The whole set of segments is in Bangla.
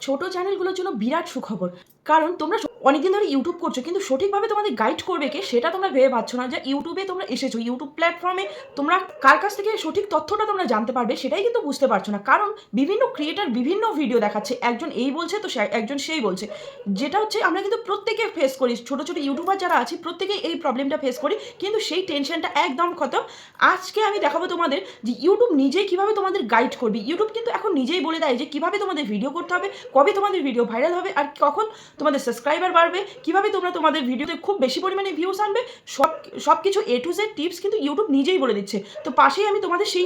ছোট চ্যানেলগুলোর জন্য বিরাট সুখবর। কারণ তোমরা অনেকদিন ধরে ইউটিউব করছো, কিন্তু সঠিকভাবে তোমাদের গাইড করবে কে সেটা তোমরা ভেবে পাচ্ছ না। যে ইউটিউবে তোমরা এসেছো, ইউটিউব প্ল্যাটফর্মে তোমরা কার কাছ থেকে সঠিক তথ্যটা তোমরা জানতে পারবে সেটাই কিন্তু বুঝতে পারছো না। কারণ বিভিন্ন ক্রিয়েটার বিভিন্ন ভিডিও দেখাচ্ছে, একজন এই বলছে তো একজন সেই বলছে। যেটা হচ্ছে আমরা কিন্তু প্রত্যেকে ফেস করি, ছোট ছোট ইউটিউবার যারা আছে প্রত্যেকেই এই প্রবলেমটা ফেস করি, কিন্তু সেই টেনশনটা একদম খতম। আজকে আমি দেখাবো তোমাদের যে ইউটিউব নিজেই কিভাবে তোমাদের গাইড করবে। ইউটিউব কিন্তু এখন নিজেই বলে দেয় যে কিভাবে তোমাদের ভিডিও করতে হবে, কবে তোমাদের ভিডিও ভাইরাল হবে, আর কখন তোমাদের সাবস্ক্রাইবার বাড়বে, কিভাবে তোমরা তোমাদের ভিডিওতে খুব বেশি পরিমাণে ভিউস আনবে। সব কিছু এ টু জেড টিপস কিন্তু ইউটিউব নিজেই বলে দিচ্ছে। তো পাশেই আমি তোমাদের সেই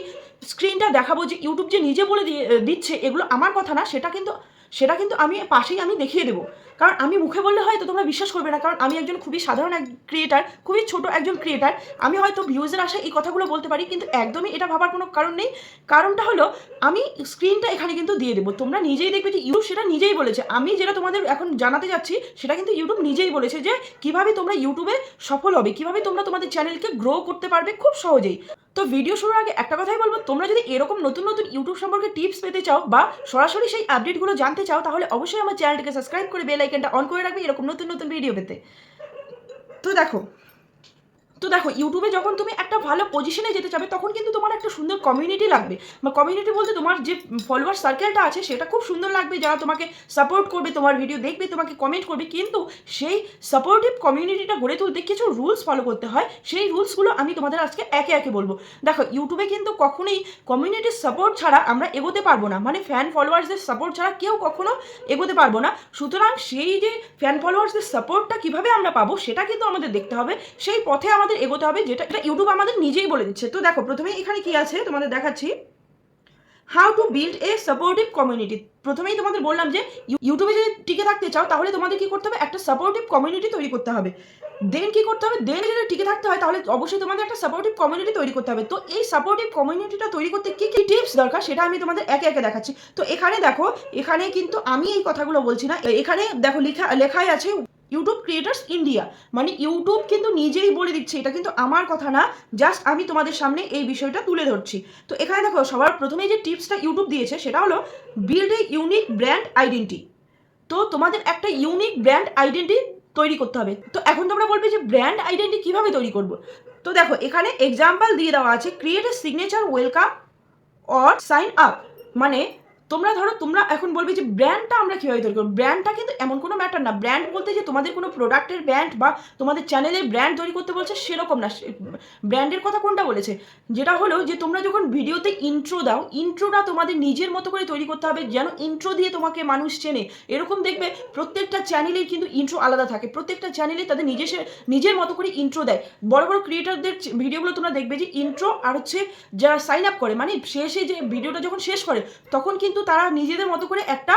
স্ক্রিনটা দেখাবো যে ইউটিউব যে নিজে বলে দিচ্ছে, এগুলো আমার কথা না, সেটা কিন্তু আমি পাশেই আমি দেখিয়ে দেবো। কারণ আমি মুখে বললে হয়তো তোমরা বিশ্বাস করবে না, কারণ আমি একজন খুবই সাধারণ এক ক্রিয়েটার, খুবই ছোট একজন ক্রিয়েটার। আমি হয়তো ভিউজের আশায় এই কথাগুলো বলতে পারি, কিন্তু একদমই এটা ভাবার কোনো কারণ নেই। কারণটা হলো আমি স্ক্রিনটা এখানে কিন্তু দিয়ে দেবো, তোমরা নিজেই দেখবে যে ইউটিউব সেটা নিজেই বলেছে। আমি যেটা তোমাদের এখন জানাতে যাচ্ছি সেটা কিন্তু ইউটিউব নিজেই বলেছে যে কিভাবে তোমরা ইউটিউবে সফল হবে, কিভাবে তোমরা তোমাদের চ্যানেলকে গ্রো করতে পারবে খুব সহজেই। তো ভিডিও শুরুর আগে একটা কথাই বলবো, তোমরা যদি এরকম নতুন নতুন ইউটিউব সম্পর্কে টিপস পেতে চাও বা সরাসরি সেই আপডেটগুলো জানতে চাও, তাহলে অবশ্যই আমার চ্যানেলটিকে সাবস্ক্রাইব করে বেল আইকনটা অন করে রাখবে এরকম নতুন নতুন ভিডিও পেতে। তো দেখো ইউটিউবে যখন তুমি একটা ভালো পজিশনে যেতে চাবে, তখন কিন্তু তোমার একটা সুন্দর কমিউনিটি লাগবে। বা কমিউনিটি বলতে তোমার যে ফলোয়ার সার্কেলটা আছে সেটা খুব সুন্দর লাগবে, যারা তোমাকে সাপোর্ট করবে, তোমার ভিডিও দেখবে, তোমাকে কমেন্ট করবে। কিন্তু সেই সাপোর্টিভ কমিউনিটিটা গড়ে তুলতে কিছু রুলস ফলো করতে হয়। সেই রুলসগুলো আমি তোমাদের আজকে একে একে বলবো। দেখো ইউটিউবে কিন্তু কখনোই কমিউনিটির সাপোর্ট ছাড়া আমরা এগোতে পারবো না, মানে ফ্যান ফলোয়ার্সদের সাপোর্ট ছাড়া কেউ কখনো এগোতে পারবো না। সুতরাং সেই যে ফ্যান ফলোয়ার্সদের সাপোর্টটা কীভাবে আমরা পাবো সেটা কিন্তু আমাদের দেখতে হবে, সেই পথে আমাদের এগোতে হবে, যেটা ইউটিউব আমাদের নিজেই বলে দিচ্ছে। তো দেখো প্রথমে এখানে কি আছে তোমাদের দেখাচ্ছি, how to build a supportive community. প্রথমেই তোমাদের বললাম যে ইউটিউবে যদি টিকে থাকতে চাও তাহলে তোমাদের কি করতে হবে, একটা সাপোর্টিভ কমিউনিটি তৈরি করতে হবে। দেন কি করতে হবে, দেন যদি টিকে থাকতে হয় তাহলে অবশ্যই তোমাদের একটা সাপোর্টিভ কমিউনিটি তৈরি করতে হবে। তো এই সাপোর্টিভ কমিউনিটিটা তৈরি করতে কি কি টিপস দরকার সেটা আমি তোমাদের একে একে দেখাচ্ছি। তো এখানে দেখো, এখানে কিন্তু আমি এই কথাগুলো বলছি না, এখানে দেখো লেখাই আছে ইউটিউব ক্রিয়েটার্স ইন্ডিয়া, মানে ইউটিউব কিন্তু নিজেই বলে দিচ্ছে, এটা কিন্তু আমার কথা না, জাস্ট আমি তোমাদের সামনে এই বিষয়টা তুলে ধরছি। তো এখানে দেখো সবার প্রথমে যে টিপসটা ইউটিউব দিয়েছে সেটা হলো build a unique brand identity. তো তোমাদের একটা ইউনিক ব্র্যান্ড আইডেন্টি তৈরি করতে হবে। তো এখন তোমরা বলবে যে ব্র্যান্ড আইডেন্টি কিভাবে তৈরি করবো। তো দেখো এখানে এক্সাম্পল দিয়ে দেওয়া আছে, create a signature welcome or sign up. মানে তোমরা এখন বলবে যে ব্র্যান্ডটা আমরা কীভাবে তৈরি করবো। ব্র্যান্ডটা কিন্তু এমন কোনো ম্যাটার না, ব্র্যান্ড বলতে যে তোমাদের কোনো প্রোডাক্টের ব্র্যান্ড বা তোমাদের চ্যানেলের ব্র্যান্ড তৈরি করতে বলছে সেরকম না। ব্র্যান্ডের কথা কোনটা বলেছে, যেটা হলো যে তোমরা যখন ভিডিওতে ইন্ট্রো দাও, ইন্ট্রোটা তোমাদের নিজের মতো করে তৈরি করতে হবে, যেন ইন্ট্রো দিয়ে তোমাকে মানুষ চেনে। এরকম দেখবে প্রত্যেকটা চ্যানেলেই কিন্তু ইন্ট্রো আলাদা থাকে, প্রত্যেকটা চ্যানেলে তাদের নিজের মতো করে ইন্ট্রো দেয়। বড় বড় ক্রিয়েটারদের ভিডিওগুলো তোমরা দেখবে যে ইন্ট্রো আর হচ্ছে যারা সাইন আপ করে, মানে শেষে যে ভিডিওটা যখন শেষ করে তখন কিন্তু তারা নিজেদের মতো করে একটা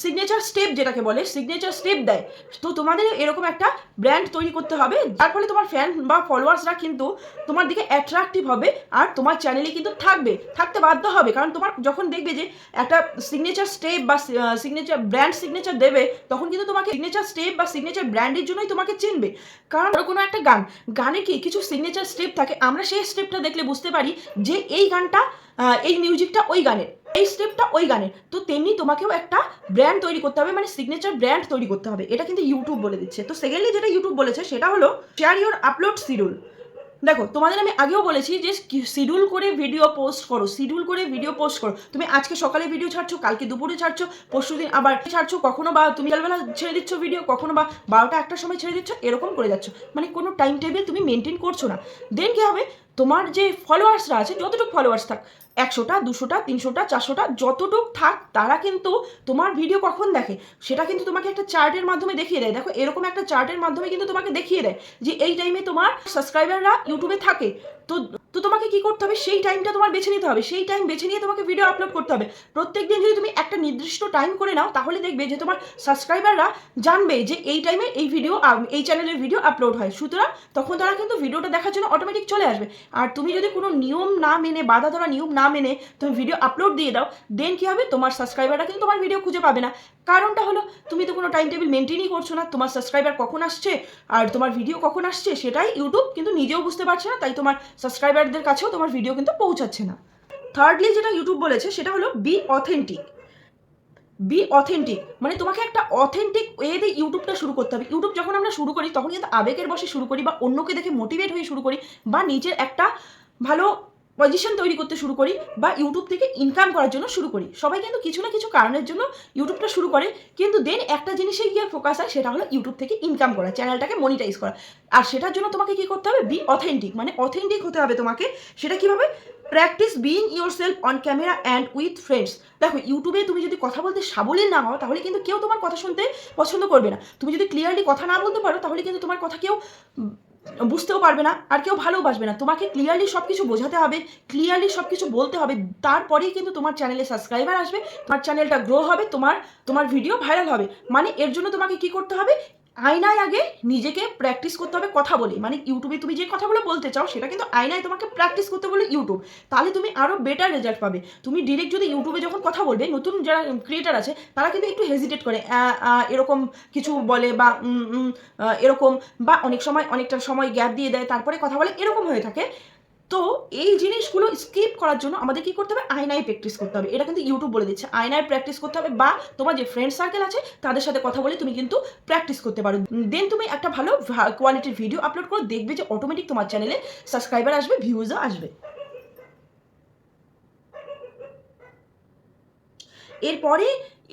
সিগনেচার স্টেপ, যেটাকে বলে সিগনেচার স্টেপ দেয়। তো তোমাদের এরকম একটা ব্র্যান্ড তৈরি করতে হবে, যার ফলে তোমার ফ্যান বা ফলোয়ার্সরা কিন্তু তোমার দিকে অ্যাট্রাকটিভ হবে, আর তোমার চ্যানেলে কিন্তু থাকতে বাধ্য হবে। কারণ তোমার যখন দেখবে যে একটা সিগনেচার স্টেপ বা সিগনেচার ব্র্যান্ড সিগনেচার দেবে, তখন কিন্তু তোমাকে সিগনেচার স্টেপ বা সিগনেচার ব্র্যান্ডের জন্যই তোমাকে চিনবে। কারণ কোনো একটা গানে কি কিছু সিগনেচার স্টেপ থাকে, আমরা সেই স্টেপটা দেখলে বুঝতে পারি যে এই গানটা, এই মিউজিকটা ওই গানের, এই স্টেপটা ওই গানের। তো তেমনি তোমাকেও একটা ব্র্যান্ড তৈরি করতে হবে, মানে সিগনেচার ব্র্যান্ড তৈরি করতে হবে। এটা কিন্তু ইউটিউব বলে দিচ্ছে। তো সেকেন্ডলি যেটা ইউটিউব বলেছে সেটা হলো শেয়ার ইউর আপলোড শিডিউল। দেখো তোমাদের আমি আগেও বলেছি যে শিডিউল করে ভিডিও পোস্ট করো, শিডিউল করে ভিডিও পোস্ট করো। তুমি আজকে সকালে ভিডিও ছাড়ছো, কালকে দুপুরে ছাড়ছো, পরশুদিন আবার ছাড়ছো, কখনো বা তুমি বিকালবেলা ছেড়ে দিচ্ছ ভিডিও, কখনো বা 12টা 1টার সময় ছেড়ে দিচ্ছ, এরকম করে যাচ্ছ, মানে কোনো টাইম টেবিল তুমি মেনটেন করছো না। দেন কি হবে, তোমার যে ফলোয়ার্সরা আছে, যতটুকু ফলোয়ার্স থাক, 100টা 200টা 300টা 400টা যতটুক থাক, তারা কিন্তু তোমার ভিডিও কখন দেখে সেটা কিন্তু তোমাকে একটা চার্টের মাধ্যমে দেখিয়ে দেয়। দেখো এরকম একটা চার্টের মাধ্যমে কিন্তু তোমাকে দেখিয়ে দেয় যে এই টাইমে তোমার সাবস্ক্রাইবাররা ইউটিউবে থাকে। তো তো তোমাকে কি করতে হবে, সেই টাইমটা তোমার বেছে নিতে হবে, সেই টাইম বেছে নিয়ে তোমাকে ভিডিও আপলোড করতে হবে। প্রত্যেকদিন যদি তুমি একটা নির্দিষ্ট টাইম করে নাও, তাহলে দেখবে যে তোমার সাবস্ক্রাইবাররা জানবে যে এই টাইমে এই ভিডিও, এই চ্যানেলের ভিডিও আপলোড হয়। সুতরাং তখন তারা কিন্তু ভিডিওটা দেখার জন্য অটোমেটিক চলে আসবে। আর তুমি যদি কোনো নিয়ম না মেনে, বাধা ধরা নিয়ম না মেনে তুমি ভিডিও আপলোড দিয়ে দাও, দেন কি হবে, তোমার সাবস্ক্রাইবাররা কিন্তু তোমার ভিডিও খুঁজে পাবে না। কারণটা হলো তুমি তো কোনো টাইম টেবিল মেনটেনই করছো না, তোমার সাবস্ক্রাইবার কখন আসছে আর তোমার ভিডিও কখন আসছে সেটাই ইউটিউব কিন্তু নিজেও বুঝতে পারছে না, তাই তোমার সাবস্ক্রাইবারদের কাছেও তোমার ভিডিও কিন্তু পৌঁছাচ্ছে না। থার্ডলি যেটা ইউটিউব বলেছে সেটা হলো বি অথেন্টিক। বি অথেন্টিক, মানে তোমাকে একটা অথেন্টিক ওয়েতে ইউটিউবটা শুরু করতে হবে। ইউটিউব যখন আমরা শুরু করি তখন কিন্তু আবেগের বশে শুরু করি, বা অন্যকে দেখে মোটিভেট হয়ে শুরু করি, বা নিজের একটা ভালো পজিশন তৈরি করতে শুরু করি, বা ইউটিউব থেকে ইনকাম করার জন্য শুরু করি। সবাই কিন্তু কিছু না কিছু কারণের জন্য ইউটিউবটা শুরু করে, কিন্তু দেন একটা জিনিসে গিয়ে ফোকাস হয়, সেটা হলো ইউটিউব থেকে ইনকাম করা, চ্যানেলটাকে মনিটাইজ করা। আর সেটার জন্য তোমাকে কি করতে হবে? বি অথেন্টিক, মানে অথেন্টিক হতে হবে তোমাকে। সেটা কিভাবে? Practice being your self on camera and with friends. দেখো, ইউটিউবে তুমি যদি কথা বলতে সাবলীল না হও, তাহলে কিন্তু কেউ তোমার কথা শুনতে পছন্দ করবে না। তুমি যদি ক্লিয়ারলি কথা না বলতে পারো, তাহলে কিন্তু তোমার কথা কেউ বুঝতেও পারবে না, আর কেউ ভালোবাসবে না। তোমাকে ক্লিয়ারলি সব কিছু বোঝাতে হবে, ক্লিয়ারলি সব কিছু বলতে হবে, তারপরেই কিন্তু তোমার চ্যানেলে সাবস্ক্রাইবার আসবে, তোমার চ্যানেলটা গ্রো হবে, তোমার ভিডিও ভাইরাল হবে। মানে এর জন্য তোমাকে কি করতে হবে? আয়নায় আগে নিজেকে প্র্যাকটিস করতে হবে কথা বলে। মানে ইউটিউবে তুমি যে কথাগুলো বলতে চাও, সেটা কিন্তু আয়নায় তোমাকে প্র্যাকটিস করতে বলে ইউটিউব। তাহলে তুমি আরও বেটার রেজাল্ট পাবে। তুমি ডিরেক্ট যদি ইউটিউবে যখন কথা বলবে, নতুন যারা ক্রিয়েটার আছে তারা কিন্তু একটু হেজিটেট করে, এরকম কিছু বলে, বা এরকম, বা অনেক সময় অনেকটা সময় গ্যাপ দিয়ে দেয়, তারপরে কথা বলে, এরকম হয়ে থাকে। তো এই জিনিসগুলো স্কিপ করার জন্য আমাদের কি করতে হবে? আয়নায় প্র্যাকটিস করতে হবে। এটা কিন্তু ইউটিউব বলে দিচ্ছে, আয়নায় প্র্যাকটিস করতে হবে, বা তোমার যে ফ্রেন্ড সার্কেল আছে তাদের সাথে কথা বলে তুমি কিন্তু প্র্যাকটিস করতে পারো। দেন তুমি একটা ভালো কোয়ালিটির ভিডিও আপলোড করো, দেখবে যে অটোমেটিক তোমার চ্যানেলে সাবস্ক্রাইবার আসবে, ভিউজও আসবে। এরপরে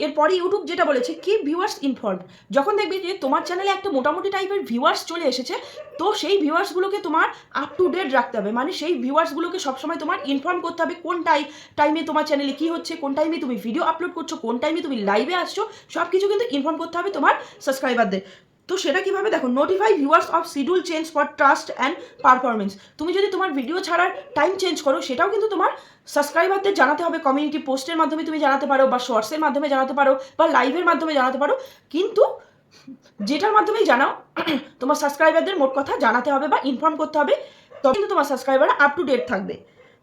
এরপরে ইউটিউব যেটা বলেছে, কিপ ভিউয়ার্স ইনফর্মড। যখন দেখবে যে তোমার চ্যানেলে একটা মোটামুটি টাইপের ভিউয়ার্স চলে এসেছে, তো সেই ভিউয়ার্সগুলোকে তোমার আপ টু ডেট রাখতে হবে। মানে সেই ভিউয়ার্সগুলোকে সবসময় তোমার ইনফর্ম করতে হবে কোন টাইমে তোমার চ্যানেলে কী হচ্ছে, কোন টাইমে তুমি ভিডিও আপলোড করছো, কোন টাইমে তুমি লাইভে আসছো, সব কিছু কিন্তু ইনফর্ম করতে হবে তোমার সাবস্ক্রাইবারদের। তো সেটা কিভাবে? দেখো, notify viewers of schedule change for trust and performance. তুমি যদি তোমার ভিডিও ছাড়ার টাইম চেঞ্জ করো, সেটাও কিন্তু তোমার সাবস্ক্রাইবারদের জানাতে হবে। কমিউনিটি পোস্টের মাধ্যমে তুমি জানাতে পারো, বা শর্টসের মাধ্যমে জানাতে পারো, বা লাইভের মাধ্যমে জানাতে পারো, কিন্তু যেটার মাধ্যমেই জানাও, তোমার সাবস্ক্রাইবারদের মোট কথা জানাতে হবে বা ইনফর্ম করতে হবে, তবে কিন্তু তোমার সাবস্ক্রাইবার আপ টু ডেট থাকবে।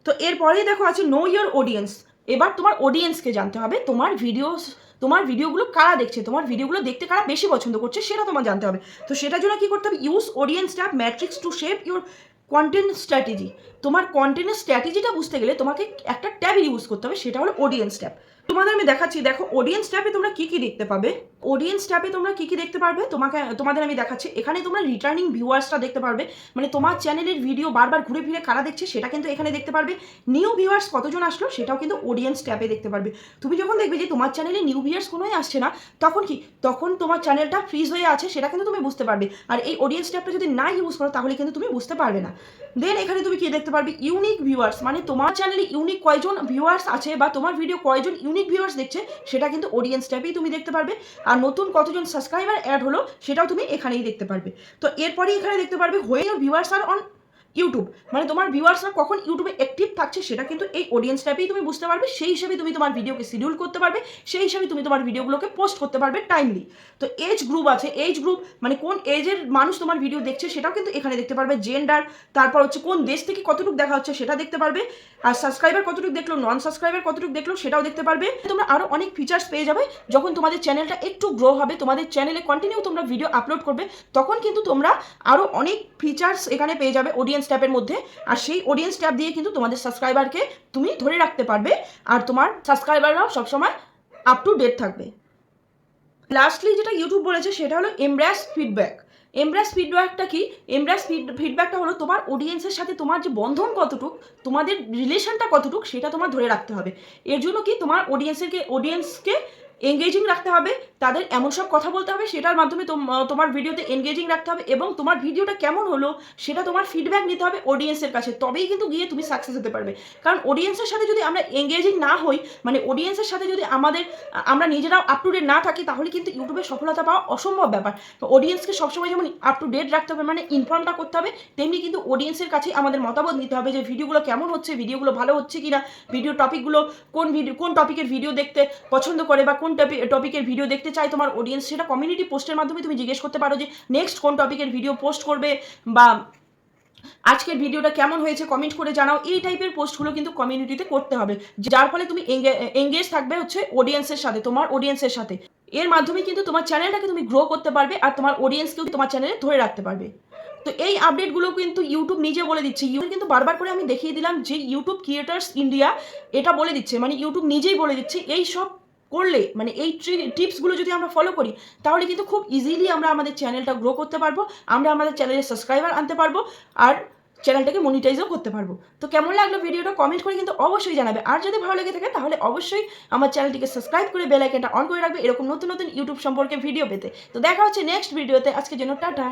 তো এরপরেই দেখো আছে নো ইয়োর অডিয়েন্স। এবার তোমার অডিয়েন্সকে জানতে হবে, তোমার ভিডিওগুলো কারা দেখছে, তোমার ভিডিওগুলো দেখতে কারা বেশি পছন্দ করছে, সেটা তোমার জানতে হবে। তো সেটার জন্য কি করতে হবে? Use audience tab matrix to shape your content strategy. তোমার কন্টেন্টের স্ট্র্যাটেজিটা বুঝতে গেলে তোমাকে একটা ট্যাব ইউজ করতে হবে, সেটা হলো অডিয়েন্স ট্যাব। তোমাদের আমি দেখাচ্ছি, দেখো অডিয়েন্স ট্যাবে তোমরা কি কি দেখতে পাবে। অডিয়েন্স ট্যাবে তোমরা কি কি দেখতে পারবে, তোমাদের আমি দেখাচ্ছি। এখানে তোমরা রিটার্নিং ভিউয়ার্সটা দেখতে পারবে, মানে তোমার চ্যানেলের ভিডিও বারবার ঘুরে ফিরে কারা দেখছে সেটা কিন্তু এখানে দেখতে পারবে। নিউ ভিউয়ার্স কতজন আসলো, সেটাও কিন্তু অডিয়েন্স ট্যাবে দেখতে পারবে। তুমি যখন দেখবে যে তোমার চ্যানেলে নিউ ভিউয়ার্স কোনোই আসছে না, তখন তোমার চ্যানেলটা ফ্রিজ হয়ে আছে, সেটা কিন্তু তুমি বুঝতে পারবে। আর এই অডিয়েন্স ট্যাবটা যদি না ইউজ করো, তাহলে কিন্তু তুমি বুঝতে পারবে না। দেন এখানে তুমি কি দেখতে পারবে? ইউনিক ভিউয়ার্স, মানে তোমার চ্যানেলে ইউনিক কয়জন ভিউয়ার্স আছে, বা তোমার ভিডিও কয়জন ইউনিক ভিউয়ার্স দেখছে, সেটা কিন্তু অডিয়েন্স ট্যাবেই তুমি দেখতে পারবে। আর নতুন কতজন সাবস্ক্রাইবার অ্যাড হলো, সেটাও তুমি এখানেই দেখতে পারবে। তো এরপরে এখানে দেখতে পারবে when your viewers are on YouTube, মানে তোমার ভিউয়ার্সরা কখন ইউটিউবে অ্যাক্টিভ থাকছে, সেটা কিন্তু এই অডিয়েন্স ট্যাবেই তুমি বুঝতে পারবে। সেই হিসাবে তুমি তোমার ভিডিওকে শিডিউল করতে পারবে, সেই হিসাবে তুমি তোমার ভিডিওগুলোকে পোস্ট করতে পারবে টাইমলি। তো এজ গ্রুপ আছে, এজ গ্রুপ মানে কোন এজের মানুষ তোমার ভিডিও দেখছে, সেটাও কিন্তু এখানে দেখতে পারবে। জেন্ডার, তারপর হচ্ছে কোন দেশ থেকে কতটুকু দেখা হচ্ছে, সেটা দেখতে পারবে। আর সাবস্ক্রাইবার কতটুকু দেখলো, নন সাবস্ক্রাইবার কতটুকু দেখলো, সেটাও দেখতে পারবে। তোমরা আরও অনেক ফিচার্স পেয়ে যাবে যখন তোমাদের চ্যানেলটা একটু গ্রো হবে, তোমাদের চ্যানেলে কন্টিনিউ তোমরা ভিডিও আপলোড করবে, তখন কিন্তু তোমরা আরও অনেক ফিচার্স এখানে পেয়ে যাবে অডিয়েন্স ট্যাবের মধ্যে। আর সেই অডিয়েন্স ট্যাব দিয়ে কিন্তু তোমাদের সাবস্ক্রাইবারকে তুমি ধরে রাখতে পারবে, আর তোমার সাবস্ক্রাইবাররাও সবসময় আপ টু ডেট থাকবে। লাস্টলি যেটা ইউটিউব বলেছে, সেটা হলো এমব্রাস ফিডব্যাক। এমব্রাস ফিডব্যাকটা কি? এমব্রাস ফিডব্যাকটা হলো তোমার অডিয়েন্সের সাথে তোমার যে বন্ধন কতটুক, তোমাদের রিলেশনটা কতটুক, সেটা তোমার ধরে রাখতে হবে। এর জন্য কি তোমার অডিয়েন্সকে এঙ্গেজিং রাখতে হবে, তাদের এমন সব কথা বলতে হবে, সেটার মাধ্যমে তোমার ভিডিওতে এঙ্গেজিং রাখতে হবে, এবং তোমার ভিডিওটা কেমন হলো সেটা তোমার ফিডব্যাক নিতে হবে অডিয়েন্সের কাছে, তবেই কিন্তু গিয়ে তুমি সাকসেস হতে পারবে। কারণ অডিয়েন্সের সাথে যদি আমরা এঙ্গেজিং না হই, মানে অডিয়েন্সের সাথে যদি আমরা নিজেরাও আপ টু ডেট না থাকি, তাহলে কিন্তু ইউটিউবে সফলতা পাওয়া অসম্ভব ব্যাপার। তো অডিয়েন্সকে সবসময় যেমন আপ টু ডেট রাখতে হবে, মানে ইনফর্মটা করতে হবে, তেমনি কিন্তু অডিয়েন্সের কাছে আমাদের মতামত নিতে হবে যে ভিডিওগুলো কেমন হচ্ছে, ভিডিওগুলো ভালো হচ্ছে কিনা, ভিডিও টপিকগুলো কোন টপিকের ভিডিও দেখতে পছন্দ করে, বা কোন টপিকের ভিডিও দেখতে চায় তোমার অডিয়েন্স, সেটা কমিউনিটি পোস্টের মাধ্যমে তুমি জিজ্ঞেস করতে পারো যে নেক্সট কোন টপিকের ভিডিও পোস্ট করবে, বা আজকের ভিডিওটা কেমন হয়েছে কমেন্ট করে জানাও। এই টাইপের পোস্টগুলো কিন্তু কমিউনিটিতে করতে হবে, যার ফলে তুমি এঙ্গেজ থাকবে হচ্ছে অডিয়েন্সের সাথে, তোমার অডিয়েন্সের সাথে। এর মাধ্যমে কিন্তু তোমার চ্যানেলটাকে তুমি গ্রো করতে পারবে, আর তোমার অডিয়েন্সকেও তোমার চ্যানেলে ধরে রাখতে পারবে। তো এই আপডেটগুলো কিন্তু ইউটিউব নিজে বলে দিচ্ছে। ইউটিউব কিন্তু বারবার করে আমি দেখিয়ে দিলাম যে ইউটিউব ক্রিয়েটার্স ইন্ডিয়া এটা বলে দিচ্ছে, মানে ইউটিউব নিজেই বলে দিচ্ছে এই সব করলে মানে এই টিপসগুলো যদি আমরা ফলো করি তাহলে কিন্তু খুব ইজিলি আমরা আমাদের চ্যানেলটা গ্রো করতে পারবো, আমরা আমাদের চ্যানেলে সাবস্ক্রাইবার আনতে পারবো, আর চ্যানেলটাকে মনিটাইজও করতে পারবো। তো কেমন লাগলো ভিডিওটা কমেন্ট করে কিন্তু অবশ্যই জানাবে। আর যদি ভালো লেগে থাকে তাহলে অবশ্যই আমার চ্যানেলটিকে সাবস্ক্রাইব করে বেল আইকনটা অন করে রাখবে এরকম নতুন নতুন ইউটিউব সম্পর্কে ভিডিও পেতে। তো দেখা হচ্ছে নেক্সট ভিডিওতে, আজকের জন্য টাটা।